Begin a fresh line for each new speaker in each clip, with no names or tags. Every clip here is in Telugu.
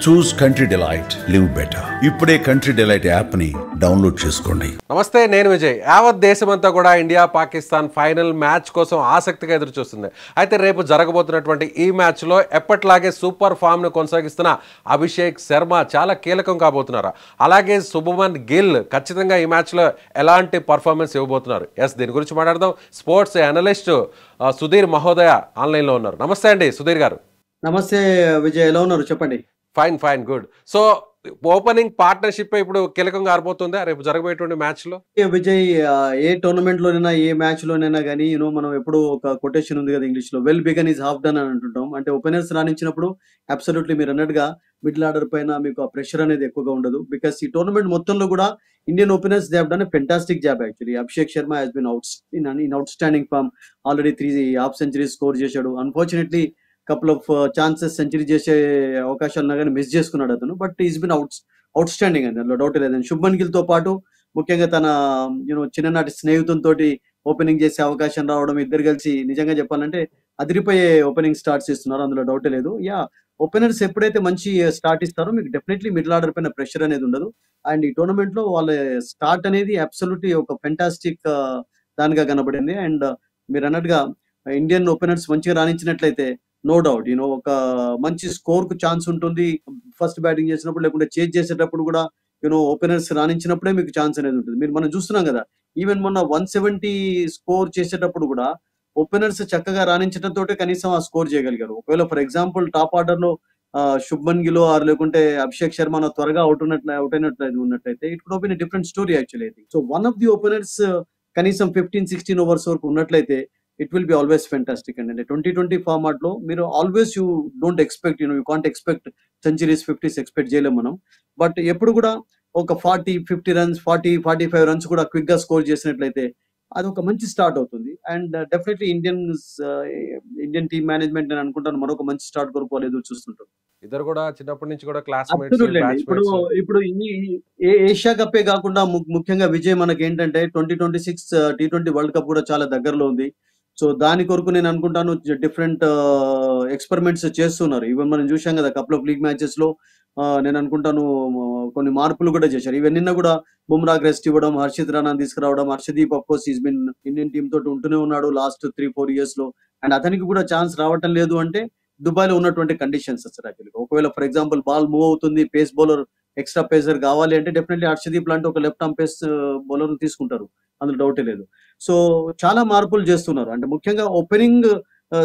చూస్ కంట్రీ డిలైట్ లివ్ బెటర్. ఇప్పుడే కంట్రీ డిలైట్ యాప్ ని డౌన్లోడ్ చేసుకోండి.
నమస్తే, నేను విజయ్. యావత్ దేశమంతా కూడా ఇండియా పాకిస్తాన్ ఫైనల్ మ్యాచ్ కోసం ఆసక్తిగా ఎదురు చూస్తుంది. అయితే రేపు జరగబోతున్నటువంటి ఈ మ్యాచ్లో ఎప్పట్లాగే సూపర్ ఫామ్ను కొనసాగిస్తున్న అభిషేక్ శర్మ చాలా కీలకం కాబోతున్నారు. అలాగే శుభమన్ గిల్ ఖచ్చితంగా ఈ మ్యాచ్లో ఎలాంటి పర్ఫార్మెన్స్ ఇవ్వబోతున్నారు. దీని గురించి మాట్లాడదాం. స్పోర్ట్స్ అనలిస్ట్ సుధీర్ మహోదయ ఆన్లైన్లో ఉన్నారు. నమస్తే అండి సుధీర్ గారు.
నమస్తే విజయ్, ఎలా ఉన్నారు చెప్పండి.
Fine good. So opening partnership ఇప్పుడు కీలకంగా ఆరబోతుందా రేపు జరగబోయేటువంటి మ్యాచ్ లో?
విజయ్, ఏ టోర్నమెంట్ లోనైనా ఏ మ్యాచ్ లోనైనా కానీ మనం ఎప్పుడు ఒక కొటేషన్ ఉంది కదా ఇంగ్లీష్ లో, well began is half done అని అంటుంటాం. అంటే ఓపెనర్స్ రాణించినప్పుడు అబ్సల్యూట్లీ మీరు అన్నట్టుగా మిడిల్ ఆర్డర్ పైన మీకు ఆ ప్రెషర్ అనేది ఎక్కువగా ఉండదు. బికాస్ ఈ టోర్నమెంట్ మొత్తంలో కూడా Indian openers they have done a fantastic job actually. Abhishek Sharma has been outstanding form. Already 3 half centuries score చేశాడు. Unfortunately couple of chances century చేసే అవకాశాలు ఉన్నా కానీ మిస్ చేసుకున్నాడు అతను. But is been outstanding అండి, అందులో డౌట్ లేదండి. శుభ్మన్ గిల్ తో పాటు ముఖ్యంగా తన చిన్ననాటి స్నేహితులతో ఓపెనింగ్ చేసే అవకాశం రావడం, ఇద్దరు కలిసి నిజంగా చెప్పాలంటే అదిరిపోయే ఓపెనింగ్ స్టార్ట్స్ ఇస్తున్నారు, అందులో డౌటే లేదు. ఓపెనర్స్ ఎప్పుడైతే మంచి స్టార్ట్ ఇస్తారో మీకు డెఫినెట్లీ మిడిల్ ఆర్డర్ పైన ప్రెషర్ అనేది ఉండదు. అండ్ ఈ టోర్నమెంట్ లో వాళ్ళ స్టార్ట్ అనేది అబ్సల్యూట్లీ ఒక ఫెంటాస్టిక్ దానిగా కనబడింది. అండ్ మీరు అన్నట్టుగా ఇండియన్ ఓపెనర్స్ మంచిగా రాణించినట్లయితే నో డౌట్ ఒక మంచి స్కోర్ కు ఛాన్స్ ఉంటుంది. ఫస్ట్ బ్యాటింగ్ చేసినప్పుడు లేకుంటే చేజ్ చేసేటప్పుడు కూడా ఓపెనర్స్ రాణించినప్పుడే మీకు ఛాన్స్ అనేది ఉంటుంది. మనం చూస్తున్నాం కదా, ఈవెన్ మొన్న 170 స్కోర్ చేసేటప్పుడు కూడా ఓపెనర్స్ చక్కగా రాణించడంతో కనీసం ఆ స్కోర్ చేయగలిగారు. ఒకవేళ ఫర్ ఎగ్జాంపుల్ టాప్ ఆర్డర్ లో శుభ్మన్ గిల్ ఆర్ లేకుంటే అభిషేక్ శర్మ త్వరగా అవుట్ ఉన్నట్లయితే it could been different story actually. So one of the openers కనీసం 15-16 ఓవర్స్ వరకు ఉన్నట్లయితే it will be always fantastic అండి. 2020 ఫార్మాట్ లో మీరు always you don't expect you can't expect centuries 50s expect చేయలేము మనం. బట్ ఎప్పుడు కూడా ఒక 40-50 రన్స్ 40-45 రన్స్ కూడా క్విక్ గా స్కోర్ చేసినట్లయితే అది ఒక మంచి స్టార్ట్ అవుతుంది. And definitely Indian team management నేను అనుకుంటాను మరొక మంచి స్టార్ట్ కొరకు వాళ్ళు ఎదురు చూస్తుంటారు.
ఇద్దరు కూడా చిన్నప్పటి నుంచి కూడా
ఇప్పుడు ఏషియా కప్పే కాకుండా ముఖ్యంగా విజయ్ మనకి ఏంటంటే 2026 T20 వరల్డ్ కప్ కూడా చాలా దగ్గరలో ఉంది. సో దాని కొరకు నేను అనుకుంటాను డిఫరెంట్ ఎక్స్పెరిమెంట్స్ చేస్తున్నారు. ఈవెన్ మనం చూసాం కదా కపుల్ ఆఫ్ లీగ్ మ్యాచెస్ లో నేను అనుకుంటాను కొన్ని మార్పులు కూడా చేశారు. ఈవెన్ నిన్న కూడా బుమ్రాకి రెస్ట్ ఇవ్వడం, హర్షిత్ రాణా తీసుకురావడం. Harshdeep of course is been Indian team తోటి ఉంటూనే ఉన్నాడు లాస్ట్ 3-4 ఇయర్స్ లో. అండ్ అతనికి కూడా ఛాన్స్ రావటం లేదు అంటే దుబాయ్ లో ఉన్నటువంటి కండిషన్స్ అసలు యాక్చువల్లీ. ఒకవేళ ఫర్ ఎగ్జాంపుల్ బాల్ మూవ్ అవుతుంది, పేస్ బౌలర్ ఎక్స్ట్రా పేసర్ కావాలి అంటే డెఫినెట్లీ హర్షదీప్ లాంటి ఒక లెఫ్ట్ ఆర్మ్ పేస్ బౌలర్ తీసుకుంటారు, అందులో డౌటే లేదు. సో చాలా మార్పులు చేస్తున్నారు. అంటే ముఖ్యంగా ఓపెనింగ్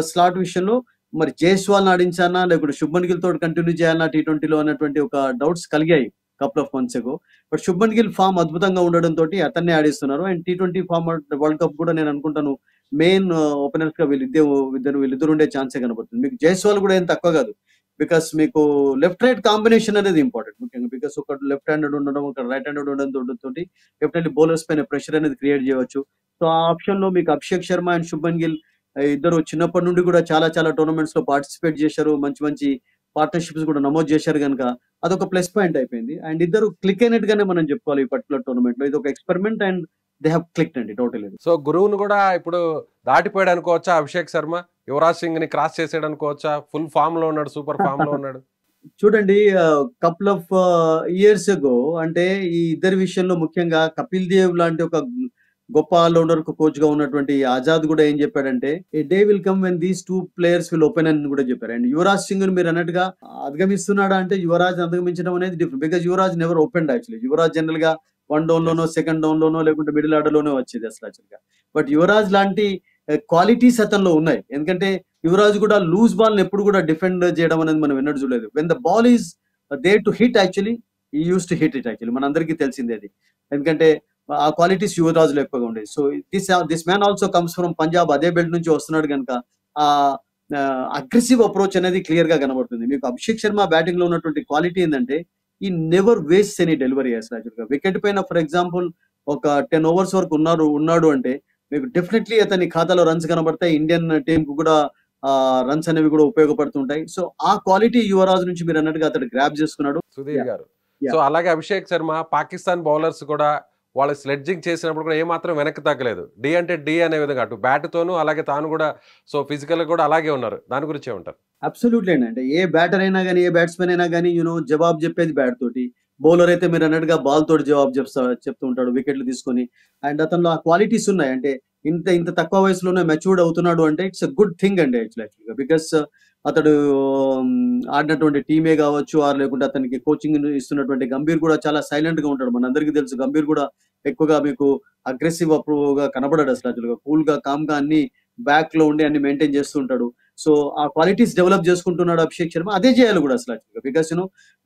స్లాట్ విషయంలో మరి జైస్వాల్ ఆడించానా లేకుంటే శుభ్మన్ గిల్ తోటి కంటిన్యూ చేయాలన్నా T20లో అన్నటువంటి ఒక డౌట్స్ కలిగాయి couple of months ago. But Shubman Gill form అద్భుతంగా ఉండడం తోటి అతన్నే ఆడిస్తున్నారు. And T20 format world cup కూడా నేను అనుకుంటాను మెయిన్ ఓపెనర్స్ గా వీళ్ళిద్దరు ఉండే ఛాన్సే కనబడుతుంది. మీకు జైస్వాల్ కూడా ఏం తక్కువ కాదు. బికాస్ మీకు లెఫ్ట్ రైట్ కాంబినేషన్ అనేది ఇంపార్టెంట్ ముఖ్యంగా. బికాస్ ఒక లెఫ్ట్ హ్యాండెడ్ ఉండడం, ఒక రైట్ హ్యాండెడ్ ఉండడం తోటి డెఫినెట్లీ బౌలర్స్ పైన ప్రెషర్ అనేది క్రియేట్ చేయవచ్చు. సో ఆ ఆప్షన్ లో మీకు అభిషేక్ శర్మ అండ్ శుభ్మన్ గిల్ ఇద్దరు చిన్నప్పటి నుండి కూడా చాలా టోర్నమెంట్స్ లో పార్టిసిపేట్ చేశారు. మంచి పార్ట్నర్షిప్స్ కూడా నమోదు చేశారు కనుక అదొక ప్లస్ పాయింట్ అయిపోయింది. అండ్ ఇద్దరు క్లిక్ అయినట్టుగానే మనం చెప్పుకోవాలి ఈ పర్టికులర్ టోర్నమెంట్ లో. ఇది ఒక experiment and they have clicked అండి, డౌట్ లేదు.
సో గురువును కూడా ఇప్పుడు దాటిపోయాడు అనుకోవచ్చా అభిషేక్ శర్మ? యువరాజ్ సింగ్ ని క్రాస్ చేసాడు అనుకోవచ్చా? ఫుల్ ఫామ్ లో ఉన్నాడు, సూపర్ ఫామ్ లో ఉన్నాడు.
చూడండి, కపుల్ ఆఫ్ ఇయర్స్ ఎగో అంటే ఈ ఇద్దరి విషయంలో ముఖ్యంగా కపిల్ దేవ్ లాంటి ఒక గొప్ప ఆల్రౌండర్ కోచ్ గా ఉన్నటువంటి ఆజాద్ కూడా ఏం చెప్పాడంటే a day will come when these 2 players will open అని కూడా చెప్పారు. అండ్ యువరాజ్ సింగ్ మీరు అన్నట్టుగా అధిగమిస్తున్నాడా అంటే యువరాజ్ అధిగమించడం అనేది different. Because Yuvraj never open actually. Yuvraj general గా 1 డౌన్ లోనో 2nd డౌన్ లోనో లేకుంటే మిడిల్ ఆర్డర్ లోనో వచ్చేది అసలు యాక్చువల్గా. బట్ యువరాజ్ లాంటి క్వాలిటీస్ అతనిలో ఉన్నాయి. ఎందుకంటే యువరాజ్ కూడా లూజ్ బాల్ ఎప్పుడు కూడా డిఫెండ్ చేయడం అనేది మనం విన్నట్టు చూడలేదు. When the ball is there to hit actually he use to hit it actually. మన అందరికీ తెలిసిందే అది. ఎందుకంటే ఆ క్వాలిటీస్ యువరాజ్ లో ఎక్కువగా ఉండేది. So this man also comes from Punjab, అదే బెల్ట్ నుంచి వస్తున్నాడు కనుక ఆ అగ్రెసివ్ అప్రోచ్ అనేది క్లియర్ గా కనబడుతుంది. మీకు అభిషేక్ శర్మ బ్యాటింగ్ లో ఉన్నటువంటి క్వాలిటీ ఏంటంటే ఈ నెవర్ వేస్ట్ ఎనీ డెలివరీ యాక్చువల్గా. వికెట్ పైన ఫర్ ఎగ్జాంపుల్ ఒక 10 ఓవర్స్ వరకు ఉన్నాడు అంటే మీకు డెఫినెట్లీ అతని ఖాతాలో రన్స్ కనబడతాయి. ఇండియన్ టీం కు కూడా రన్స్ అనేవి కూడా ఉపయోగపడుతుంటాయి. సో ఆ క్వాలిటీ యువరాజ్ నుంచి మీరు అన్నట్టుగా అతడు గ్రాప్ చేసుకున్నాడు
సుధీర్ గారు. సో అలాగే అభిషేక్ శర్మ పాకిస్తాన్ బౌలర్స్ కూడా వాళ్ళు స్లెడ్జింగ్ చేసినప్పుడు కూడా ఏమాత్రం వెనక్కి తగ్గలేదు. డి అంటే డి అనే విధంగా అటు బ్యాట్‌తోనూ అలాగే తాను కూడా సో ఫిజికల్‌గా కూడా అలాగే ఉన్నారు. దాని గురించి ఏమంటారు?
అబ్సల్యూట్‌లీ అండి. అంటే ఏ బ్యాటర్ అయినా గాని, ఏ బ్యాట్స్‌మన్ అయినా గాని జవాబు చెప్పేది బ్యాట్ తోటి. బౌలర్ అయితే మీరన్నట్టుగా బాల్ తోటి జవాబు చెప్తూ ఉంటాడు వికెట్లు తీసుకొని. అండ్ అతనిలో ఆ క్వాలిటీస్ ఉన్నాయి. అంటే ఇంత ఇంత తక్కువ వయసులోనే మెచ్యూర్డ్ అవుతున్నాడు అంటే ఇట్స్ ఎ గుడ్ థింగ్ అండి యాక్చువల్‌గా. బికాస్ అతడు ఆడినటువంటి టీమే గావచ్చు, లేకుంటే అతనికి కోచింగ్ ఇస్తున్నటువంటి గంభీర్ కూడా చాలా సైలెంట్‌గా ఉంటాడు. మనందరికీ తెలుసు గంభీర్ కూడా ఎక్కువగా మీకు అగ్రెసివ్ అప్రూవ్‌గా కనపడడు అసలు యాక్చువల్‌గా. కూల్‌గా, కామ్‌గా అన్ని బ్యాక్‌లో ఉండి అన్ని మెయింటైన్ చేస్తూ ఉంటాడు. సో, ఆ క్వాలిటీస్ డెవలప్ చేసుకుంటున్నాడు అభిషేక్ శర్మ. అదే చేయాలి కూడా అసలు యాక్చువల్‌గా. బికాస్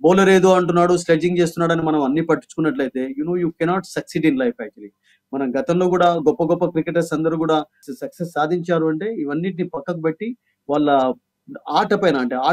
బౌలర్ ఏదో అంటున్నాడు, స్లెడ్జింగ్ చేస్తున్నాడని మనం అన్ని పట్టించుకున్నట్లయితే you cannot succeed in life actually. మనం గతంలో కూడా గొప్ప గొప్ప క్రికెటర్స్ అందరూ కూడా సక్సెస్ సాధించారు అంటే ఇవన్నిటిని పక్కకు పెట్టి వాళ్ళ ఆట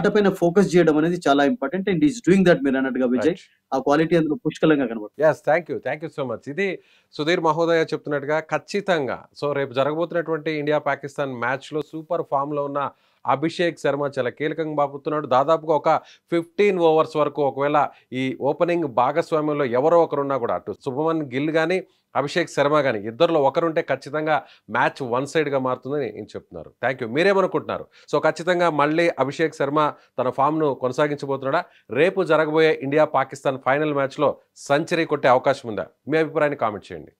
పైన ఫోకస్ చేయడం అనేది చాలా important. And is doing that మీరన్నట్టుగా విజయ్.
రైట్.
ఆ క్వాలిటీ అందులో పుష్కలంగా కనబడుతుంది.
Yes. Thank you so much. ఇది సుధీర్ మహోదయ చెప్తున్నట్టుగా ఖచ్చితంగా సో రేపు జరగబోతున్నటువంటి ఇండియా పాకిస్తాన్ మ్యాచ్‌లో సూపర్ ఫామ్‌లో ఉన్న అభిషేక్ శర్మ చాలా కీలకంగా బాపుతున్నాడు. దాదాపుగా ఒక 15 ఓవర్స్ వరకు ఒకవేళ ఈ ఓపెనింగ్ భాగస్వామ్యంలో ఎవరో ఒకరున్నా కూడా అటు శుభమన్ గిల్ గాని, అభిషేక్ శర్మ గాని ఇద్దరిలో ఒకరుంటే ఖచ్చితంగా మ్యాచ్ వన్ సైడ్‌గా మారుతుందని ఈయన చెప్తున్నారు. Thank you. మీరేమనుకుంటున్నారు? సో ఖచ్చితంగా మళ్ళీ అభిషేక్ శర్మ తన ఫామ్‌ను కొనసాగించబోతున్నాడా? రేపు జరగబోయే ఇండియా పాకిస్తాన్ ఫైనల్ మ్యాచ్‌లో సెంచరీ కొట్టే అవకాశం ఉందా? మీ అభిప్రాయాన్ని కామెంట్ చేయండి.